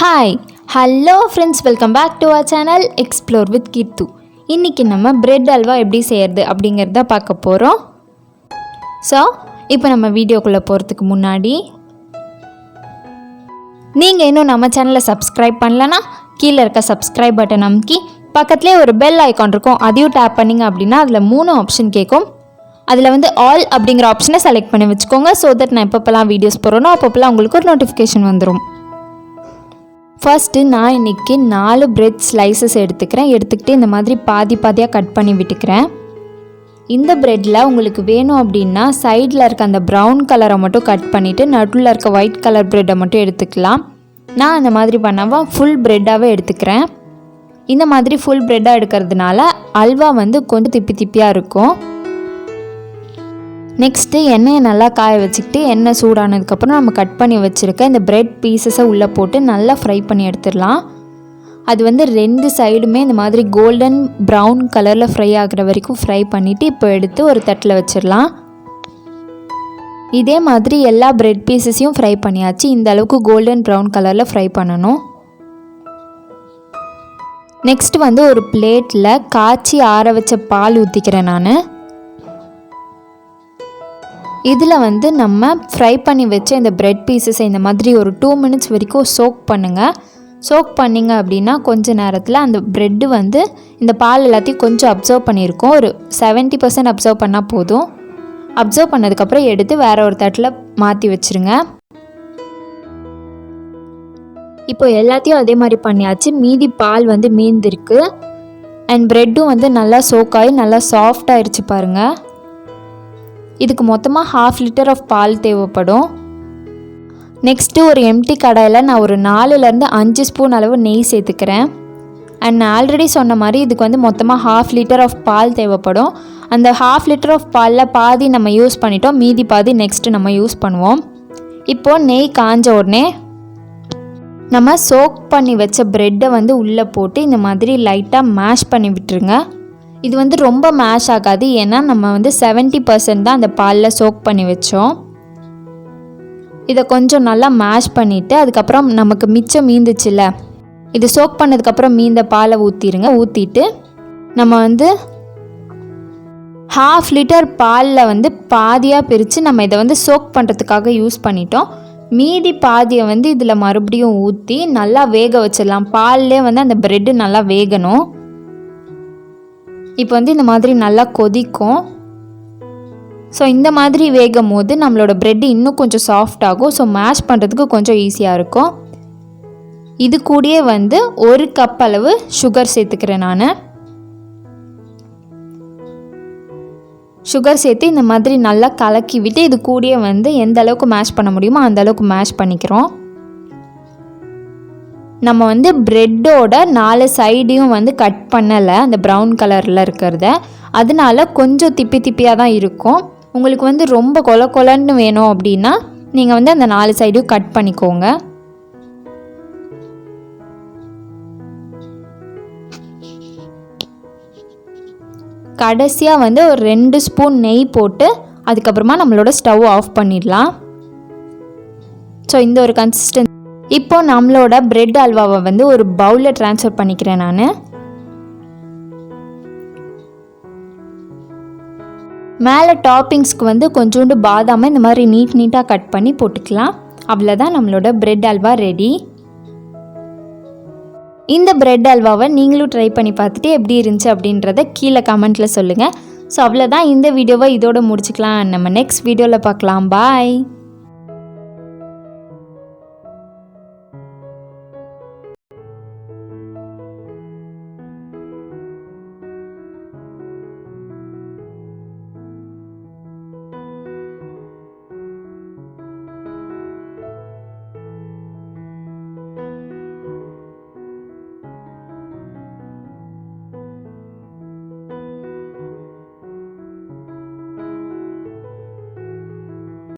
Hi hello friends, welcome back to our channel explore with Keerthu. இன்றைக்கி நம்ம bread halwa எப்படி செய்கிறது அப்படிங்கிறத பார்க்க போகிறோம். ஸோ இப்போ நம்ம வீடியோக்குள்ளே போகிறதுக்கு முன்னாடி நீங்கள் இன்னும் நம்ம சேனலை சப்ஸ்கிரைப் பண்ணலன்னா கீழே இருக்க சப்ஸ்கிரைப் பட்டன் அமுக்கி பக்கத்துலேயே ஒரு பெல் ஐக்கான் இருக்கும், அதையும் டேப் பண்ணிங்க அப்படின்னா அதில் 3 ஆப்ஷன் கேட்கும். அதில் ஆல் அப்படிங்கிற ஆப்ஷனை செலக்ட் பண்ணி வச்சுக்கோங்க. ஸோ தட் நான் எப்பப்போலாம் வீடியோஸ் போகிறோனோ அப்பப்போலாம் உங்களுக்கு ஒரு நோட்டிஃபிகேஷன் வந்துடும். ஃபர்ஸ்ட்டு நான் இன்றைக்கி 4 பிரெட் ஸ்லைசஸ் எடுத்துக்கிட்டு இந்த மாதிரி பாதியாக கட் பண்ணி விட்டுக்கிறேன். இந்த ப்ரெட்டில் உங்களுக்கு வேணும் அப்படின்னா சைடில் இருக்க அந்த ப்ரௌன் கலரை மட்டும் கட் பண்ணிவிட்டு நடுவில் இருக்க ஒயிட் கலர் ப்ரெட்டை மட்டும் எடுத்துக்கலாம். நான் அந்த மாதிரி பண்ணாமல் ஃபுல் ப்ரெட்டாகவே எடுத்துக்கிறேன். இந்த மாதிரி ஃபுல் ப்ரெட்டாக எடுக்கிறதுனால அல்வா கொஞ்சம் திப்பியாக இருக்கும். நெக்ஸ்ட்டு எண்ணெயை நல்லா காய வச்சுக்கிட்டு எண்ணெய் சூடானதுக்கப்புறம் நம்ம கட் பண்ணி வச்சுருக்க இந்த பிரெட் பீசஸை உள்ளே போட்டு நல்லா ஃப்ரை பண்ணி எடுத்துடலாம். அது 2 சைடுமே இந்த மாதிரி கோல்டன் ப்ரௌன் கலரில் ஃப்ரை ஆகிற வரைக்கும் ஃப்ரை பண்ணிவிட்டு இப்போ எடுத்து ஒரு தட்டில் வச்சிடலாம். இதே மாதிரி எல்லா பிரெட் பீசஸையும் ஃப்ரை பண்ணியாச்சு. இந்த அளவுக்கு கோல்டன் ப்ரௌன் கலரில் ஃப்ரை பண்ணணும். நெக்ஸ்ட் ஒரு பிளேட்டில் காய்ச்சி ஆற வச்ச பால் ஊற்றிக்கிறேன் நான். இதில் நம்ம ஃப்ரை பண்ணி வச்ச இந்த பிரெட் பீசஸை இந்த மாதிரி ஒரு 2 மினிட்ஸ் வரைக்கும் சோக் பண்ணுங்கள். சோக் பண்ணிங்க அப்படின்னா கொஞ்சம் நேரத்தில் அந்த ப்ரெட்டு இந்த பால் எல்லாத்தையும் கொஞ்சம் அப்சர்வ் பண்ணியிருக்கோம். ஒரு 70% அப்சர்வ் பண்ணால் போதும். அப்சர்வ் பண்ணதுக்கப்புறம் எடுத்து வேறு ஒரு தட்டில் மாற்றி வச்சுருங்க. இப்போ எல்லாத்தையும் அதே மாதிரி பண்ணியாச்சு. மீதி பால் மீந்திருக்கு. அண்ட் ப்ரெட்டும் நல்லா சோக்காகி நல்லா சாஃப்டாகிடுச்சு பாருங்கள். இதுக்கு மொத்தமாக 1/2 லிட்டர் ஆஃப் பால் தேவைப்படும். நெக்ஸ்ட்டு ஒரு எம்டி கடாயில் நான் ஒரு 4லேருந்து 5 ஸ்பூன் அளவு நெய் சேர்த்துக்கிறேன். அண்ட் நான் ஆல்ரெடி சொன்ன மாதிரி இதுக்கு மொத்தமாக 1/2 லிட்டர் ஆஃப் பால் தேவைப்படும். அந்த 1/2 லிட்டர் ஆஃப் பாலில் பாதி நம்ம யூஸ் பண்ணிட்டோம், மீதி பாதி நெக்ஸ்ட்டு நம்ம யூஸ் பண்ணுவோம். இப்போது நெய் காஞ்ச உடனே நம்ம சோக் பண்ணி வச்ச ப்ரெட்டை உள்ளே போட்டு இந்த மாதிரி லைட்டாக மேஷ் பண்ணி விட்டுருங்க. இது ரொம்ப மேஷ் ஆகாது, ஏன்னா நம்ம 70% தான் அந்த பாலில் சோக் பண்ணி வச்சோம். இதை கொஞ்சம் நல்லா மேஷ் பண்ணிவிட்டு அதுக்கப்புறம் நமக்கு மிச்சம் மீந்துச்சுல்ல, இது சோக் பண்ணதுக்கப்புறம் மீந்த பாலை ஊற்றிடுங்க. ஊற்றிட்டு நம்ம 1/2 லிட்டர் பாலில் பாதியாக பிரித்து நம்ம இதை சோக் பண்ணுறதுக்காக யூஸ் பண்ணிட்டோம். மீதி பாதியை இதில் மறுபடியும் ஊற்றி நல்லா வேக வச்சிடலாம். பால்லே அந்த ப்ரெட்டு நல்லா வேகணும். இப்போ இந்த மாதிரி நல்லா கொதிக்கும். ஸோ இந்த மாதிரி வேகும் போது நம்மளோட ப்ரெட்டு இன்னும் கொஞ்சம் சாஃப்ட் ஆகும். ஸோ மேஷ் பண்ணுறதுக்கு கொஞ்சம் ஈஸியாக இருக்கும். இது கூடயே 1 கப் அளவு சுகர் சேர்த்துக்கிறேன் நான். சுகர் சேர்த்து இந்த மாதிரி நல்லா கலக்கி விட்டு இது கூடயே எந்த அளவுக்கு மேஷ் பண்ண முடியுமோ அந்த அளவுக்கு மேஷ் பண்ணிக்கிறோம். நம்ம ப்ரெட்டோட 4 சைடையும் கட் பண்ணலை, அந்த ப்ரௌன் கலரில் இருக்கிறத. அதனால கொஞ்சம் திப்பியாக தான் இருக்கும். உங்களுக்கு ரொம்ப கொலன்னு வேணும் அப்படின்னா நீங்கள் அந்த 4 சைடையும் கட் பண்ணிக்கோங்க. கடைசியாக ஒரு 2 ஸ்பூன் நெய் போட்டு அதுக்கப்புறமா நம்மளோட ஸ்டவ் ஆஃப் பண்ணிடலாம். ஸோ இந்த ஒரு கன்சிஸ்டன்சி. இப்போ நம்மளோட பிரெட் அல்வாவை ஒரு பவுலில் ட்ரான்ஸ்ஃபர் பண்ணிக்கிறேன் நான். மேலே டாப்பிங்ஸ்க்கு கொஞ்சோண்டு பாதாமை இந்த மாதிரி நீட்டாக கட் பண்ணி போட்டுக்கலாம். அவ்வளோதான், நம்மளோட பிரெட் அல்வா ரெடி. இந்த பிரெட் அல்வாவை நீங்களும் ட்ரை பண்ணி பார்த்துட்டு எப்படி இருந்துச்சு அப்படின்றத கீழே கமெண்ட்டில் சொல்லுங்கள். ஸோ அவ்வளோதான், இந்த வீடியோவை இதோட முடிச்சுக்கலாம். நம்ம நெக்ஸ்ட் வீடியோவில் பார்க்கலாம். பாய்.